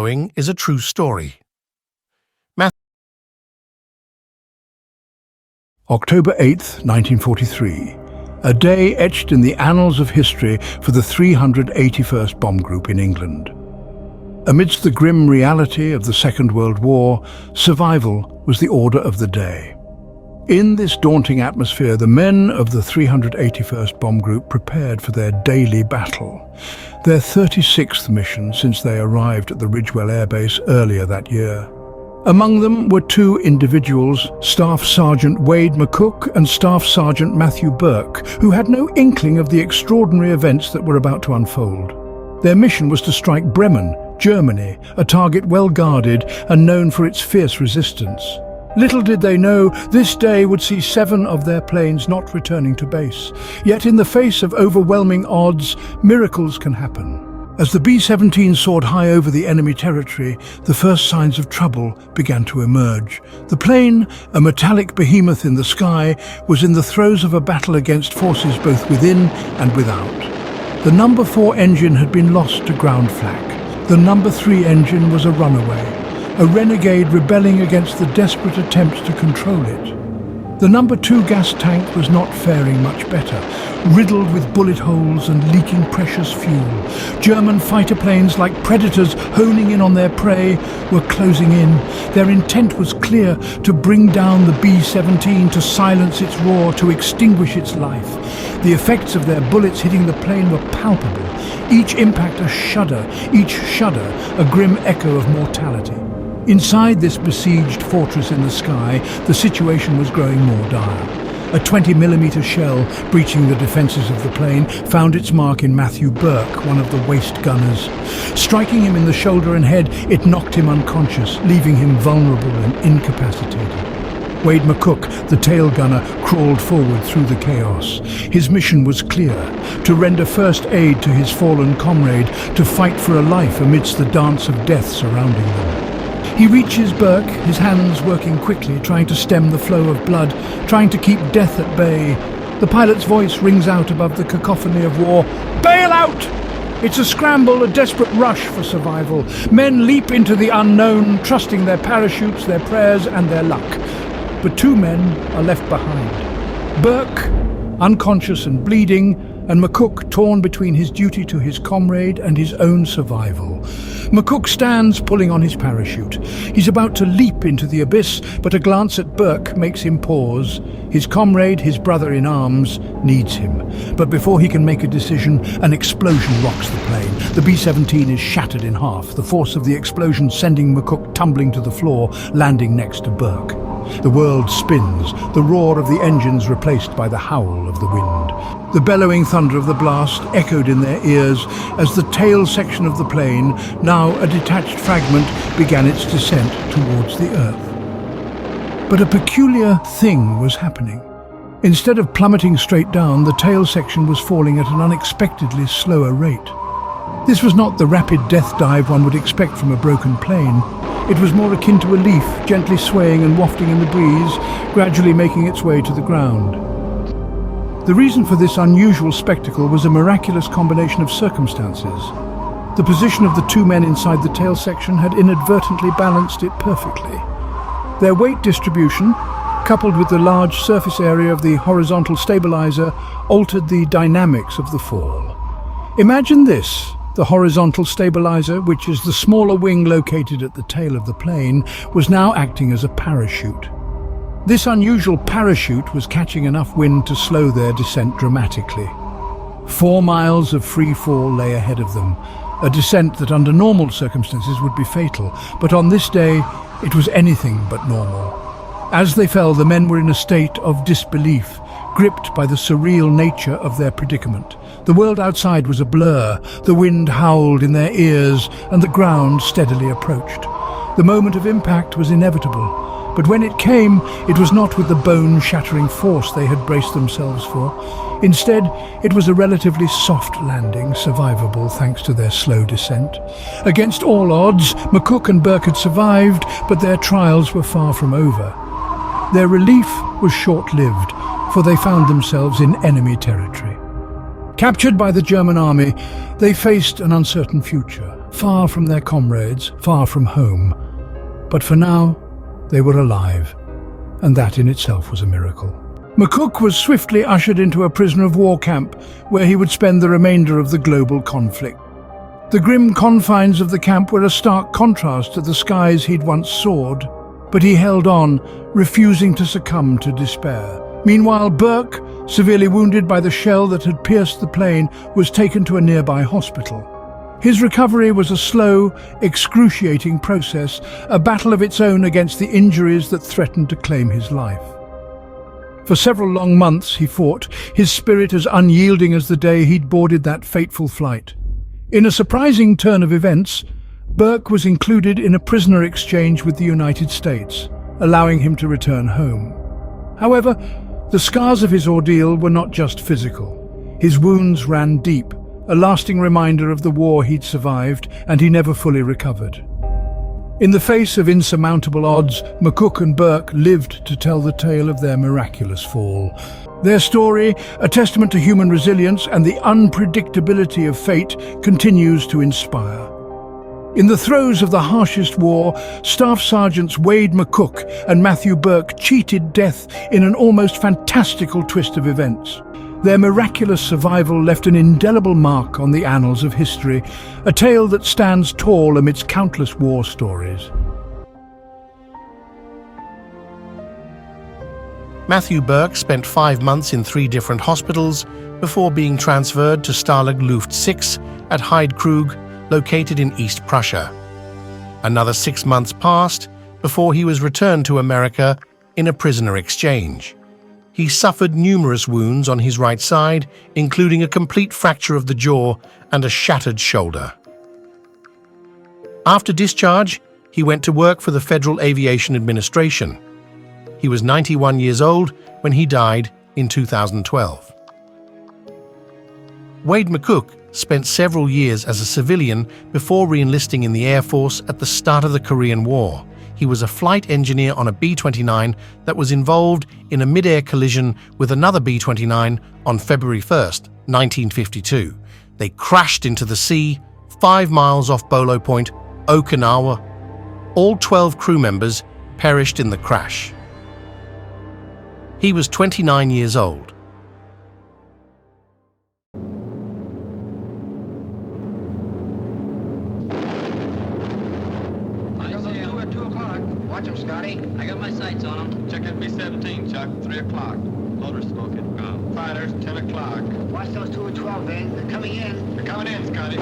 following is a true story. October 8th, 1943. A day etched in the annals of history for the 381st Bomb Group in England. Amidst the grim reality of the Second World War, survival was the order of the day. In this daunting atmosphere, the men of the 381st Bomb Group prepared for their daily battle, their 36th mission since they arrived at the Ridgewell Air Base earlier that year. Among them were two individuals, Staff Sergeant Wade McCook and Staff Sergeant Matthew Burke, who had no inkling of the extraordinary events that were about to unfold. Their mission was to strike Bremen, Germany, a target well guarded and known for its fierce resistance. Little did they know, this day would see 7 of their planes not returning to base. Yet in the face of overwhelming odds, miracles can happen. As the B-17 soared high over the enemy territory, the first signs of trouble began to emerge. The plane, a metallic behemoth in the sky, was in the throes of a battle against forces both within and without. The No. 4 engine had been lost to ground flak. The No. 3 engine was a runaway, a renegade rebelling against the desperate attempts to control it. The No. 2 gas tank was not faring much better, riddled with bullet holes and leaking precious fuel. German fighter planes, like predators honing in on their prey, were closing in. Their intent was clear: to bring down the B-17, to silence its roar, to extinguish its life. The effects of their bullets hitting the plane were palpable, each impact a shudder, each shudder a grim echo of mortality. Inside this besieged fortress in the sky, the situation was growing more dire. A 20mm shell, breaching the defences of the plane, found its mark in Matthew Burke, one of the waist gunners. Striking him in the shoulder and head, it knocked him unconscious, leaving him vulnerable and incapacitated. Wade McCook, the tail gunner, crawled forward through the chaos. His mission was clear: to render first aid to his fallen comrade, to fight for a life amidst the dance of death surrounding them. He reaches Burke, his hands working quickly, trying to stem the flow of blood, trying to keep death at bay. The pilot's voice rings out above the cacophony of war. "Bail out!" It's a scramble, a desperate rush for survival. Men leap into the unknown, trusting their parachutes, their prayers and their luck. But 2 men are left behind. Burke, unconscious and bleeding, and McCook torn between his duty to his comrade and his own survival. McCook stands, pulling on his parachute. He's about to leap into the abyss, but a glance at Burke makes him pause. His comrade, his brother in arms, needs him. But before he can make a decision, an explosion rocks the plane. The B-17 is shattered in half, the force of the explosion sending McCook tumbling to the floor, landing next to Burke. The world spins, the roar of the engines replaced by the howl of the wind. The bellowing thunder of the blast echoed in their ears as the tail section of the plane, now a detached fragment, began its descent towards the earth. But a peculiar thing was happening. Instead of plummeting straight down, the tail section was falling at an unexpectedly slower rate. This was not the rapid death dive one would expect from a broken plane. It was more akin to a leaf, gently swaying and wafting in the breeze, gradually making its way to the ground. The reason for this unusual spectacle was a miraculous combination of circumstances. The position of the 2 men inside the tail section had inadvertently balanced it perfectly. Their weight distribution, coupled with the large surface area of the horizontal stabilizer, altered the dynamics of the fall. Imagine this: the horizontal stabilizer, which is the smaller wing located at the tail of the plane, was now acting as a parachute. This unusual parachute was catching enough wind to slow their descent dramatically. 4 miles of free fall lay ahead of them, a descent that under normal circumstances would be fatal, but on this day it was anything but normal. As they fell, the men were in a state of disbelief, gripped by the surreal nature of their predicament. The world outside was a blur, the wind howled in their ears, and the ground steadily approached. The moment of impact was inevitable, but when it came, it was not with the bone-shattering force they had braced themselves for. Instead, it was a relatively soft landing, survivable thanks to their slow descent. Against all odds, McCook and Burke had survived, but their trials were far from over. Their relief was short-lived, for they found themselves in enemy territory. Captured by the German army, they faced an uncertain future. far from their comrades, far from home. But for now, they were alive, and that in itself was a miracle. McCook was swiftly ushered into a prisoner of war camp where he would spend the remainder of the global conflict. The grim confines of the camp were a stark contrast to the skies he'd once soared, but he held on, refusing to succumb to despair. Meanwhile, Burke, severely wounded by the shell that had pierced the plane, was taken to a nearby hospital. His recovery was a slow, excruciating process, a battle of its own against the injuries that threatened to claim his life. For several long months he fought, his spirit as unyielding as the day he'd boarded that fateful flight. In a surprising turn of events, Burke was included in a prisoner exchange with the United States, allowing him to return home. However, the scars of his ordeal were not just physical. His wounds ran deep, a lasting reminder of the war he'd survived, and he never fully recovered. In the face of insurmountable odds, McCook and Burke lived to tell the tale of their miraculous fall. Their story, a testament to human resilience and the unpredictability of fate, continues to inspire. In the throes of the harshest war, Staff Sergeants Wade McCook and Matthew Burke cheated death in an almost fantastical twist of events. Their miraculous survival left an indelible mark on the annals of history, a tale that stands tall amidst countless war stories. Matthew Burke spent 5 months in 3 different hospitals before being transferred to Stalag Luft 6 at Heidkrug, located in East Prussia. Another 6 months passed before he was returned to America in a prisoner exchange. He suffered numerous wounds on his right side, including a complete fracture of the jaw and a shattered shoulder. After discharge, he went to work for the Federal Aviation Administration. He was 91 years old when he died in 2012. Wade McCook spent several years as a civilian before re-enlisting in the Air Force at the start of the Korean War. He was a flight engineer on a B-29 that was involved in a mid-air collision with another B-29 on February 1st, 1952. They crashed into the sea 5 miles off Bolo Point, Okinawa. All 12 crew members perished in the crash. He was 29 years old. Watch him, Scotty. I got my sights on him. Check that B-17, Chuck. 3 o'clock. Loader smoking. Fighters, 10 o'clock. Watch those 2 at 12, Ben. They're coming in. They're coming in, Scotty.